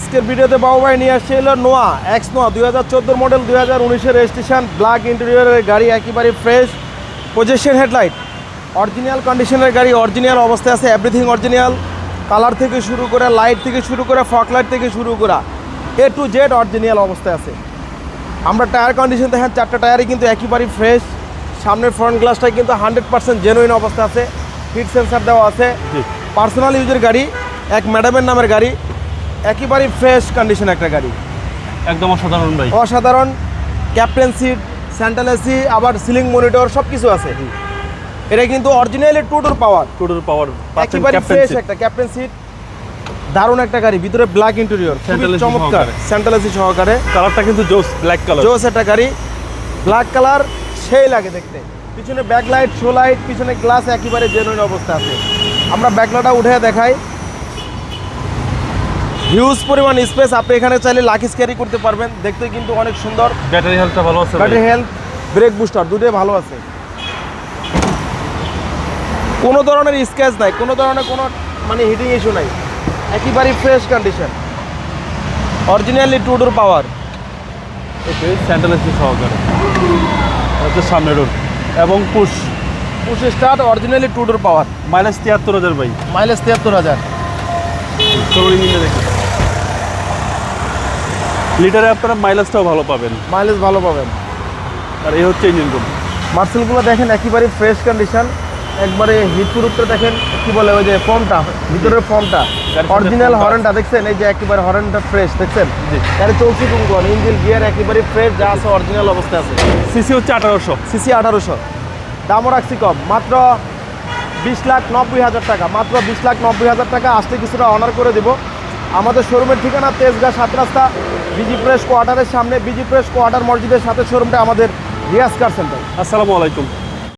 আজকের ভিডিওতে বাবু ভাই নিয়ে আসছে হলো নোয়া এক্স নোয়া 2014 মডেল 2019-এর রেজিস্ট্রেশন, ব্ল্যাক ইন্টেরিয়রের গাড়ি, একেবারে ফ্রেশ, পজিশন হেডলাইট, অরিজিনাল কন্ডিশনের গাড়ি, অরিজিনাল অবস্থায় আছে, এভরিথিং অরিজিনাল, কালার থেকে শুরু করে, লাইট থেকে শুরু করে, ফগ লাইট থেকে শুরু করে A to Z অরিজিনাল অবস্থায় আছে। আমরা টায়ার কন্ডিশন দেখেন, 4টা টায়ারই কিন্তু একেবারেই ফ্রেশ, সামনের ফ্রন্ট গ্লাসটাই কিন্তু 100% জেনুইন অবস্থা আছে, হিট সেন্সার দেওয়া আছে, পার্সোনাল ইউজের গাড়ি, এক ম্যাডামের নামের গাড়ি, একেবারেই ফ্রেশ কন্ডিশন একটা গাড়ি, একদম অসাধারণ ভাই, অসাধারণ। ক্যাপ্টেন সিট, সেন্ট্রাল এসি, আবার সিলিং মনিটর সব কিছু আছে। এটা কিন্তু অরিজিনালি টু ডোর পাওয়ার, একেবারে ফ্রেশ একটা ক্যাপ্টেন সিট, দারুণ একটা গাড়ি, ভিতরে ব্ল্যাক ইন্টেরিয়র, চমৎকার, সেন্ট্রাল এসি সহকারে, কালারটা কিন্তু জোস, ব্ল্যাক কালার, জোস একটা গাড়ি, ব্ল্যাক কালার সেই লাগে দেখতে। পিছনে ব্যাকলাইট, শো লাইট, পিছনে গ্লাস একেবারে জেনুইন অবস্থা আছে। আমরা ব্যাকলাইটটা উঠে দেখাই, হিউজ পরিমাণ স্পেস, আপনি এখানে চাইলে লাকিজ ক্যারি করতে পারবেন, দেখতে কিন্তু অনেক সুন্দর। ব্যাটারি হেলথটা ভালো আছে, ব্যাটারি হেলথ, ব্রেক বুস্টার দুটোই ভালো আছে, কোনো ধরনের স্ক্র্যাচ নাই, কোনো ধরনের কোনো মানে হিটিং ইস্যু নাই, একেবারেই ফ্রেশ কন্ডিশন, অরিজিনালি টু ডোর পাওয়ার, ওকে সেন্ট্রাল এসি সহকারে, হচ্ছে সামনে ডোর এবং পুশ স্টার্ট, অরিজিনালি টু ডোর পাওয়ার, মাইলেজ 73,000 ভাই, মাইলেজ 73,000। চলুন ইঞ্জিনটা দেখুন, লিটারে আপনারা মাইলেজটাও ভালো পাবেন, মাইলেজ ভালো পাবেন। আর এই হচ্ছে ইঞ্জিন রুম। মার্সেলগুলো দেখেন একেবারে ফ্রেশ কন্ডিশন, একবারে হিট প্রুফটা দেখেন, কি বলে ওই যে ফর্মটা, ভিতরের ফর্মটা, অরিজিনাল হর্নটা দেখছেন, এই যে একেবারে হর্নটা ফ্রেশ দেখছেন, গাড়ি চলছে কোন ইঞ্জিন গিয়ার একেবারে ফ্রেশ, যা আছে অরিজিনাল অবস্থায় আছে। সিসি হচ্ছে 1800, সিসি 1800, দামও রাখছি কম, মাত্র 20,90,000 টাকা, মাত্র 20,90,000 টাকা। আসতে কিছুটা অনার করে দিব। আমাদের শোরুমের ঠিকানা তেজগাঁ 7 রাস্তা, বিজি প্রেস কোয়ার্টারের সামনে, বিজি প্রেস কোয়ার্টার মসজিদের সাথে শোরুমটা আমাদের রিয়াজ কার সেন্টার। আসসালামু আলাইকুম।